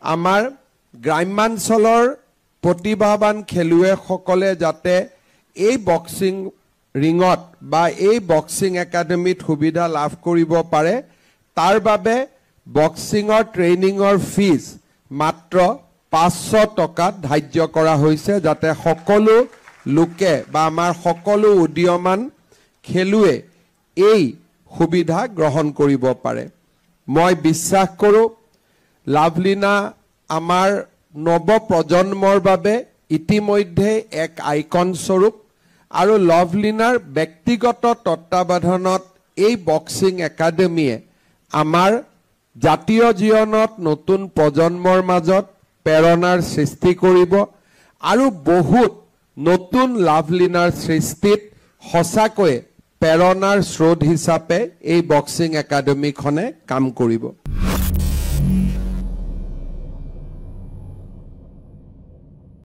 আমাৰ গ্ৰাম্যাঞ্চলৰ প্ৰতিভাৱান খেলুৱৈসকলে যাতে এই বক্সিং ৰিঙত বা এই বক্সিং একাডেমিত সুবিধা লাভ কৰিব পাৰে তাৰ বাবে বক্সিঙৰ ট্ৰেইনিঙৰ ফিজ মাত্ৰ 500 টকাত ধাৰ্য কৰা হৈছে যাতে সকলো লোকে বা আমাৰ সকলো উদীয়মান খেলুৱে এই সুবিধা গ্ৰহণ কৰিব পাৰে মই বিশ্বাস কৰোঁ লাভলীনা আমাৰ নৱ প্ৰজন্মৰ বাবে ইতিমধ্যে এক আইকন স্বৰূপ আৰু লাভলীনাৰ ব্যক্তিগত তত্ত্বাৱধানত এই বক্সিং একাডেমিয়ে আমাৰ জাতীয় জীৱনত নতুন প্ৰজন্মৰ মাজত প্ৰেৰণাৰ সৃষ্টি কৰিব আৰু বহুত নতুন লাভলীনাৰ সৃষ্টিত সঁচাকৈ প্ৰেৰণাৰ স্ৰোত হিচাপে এই বক্সিং একাডেমিখনে কাম কৰিব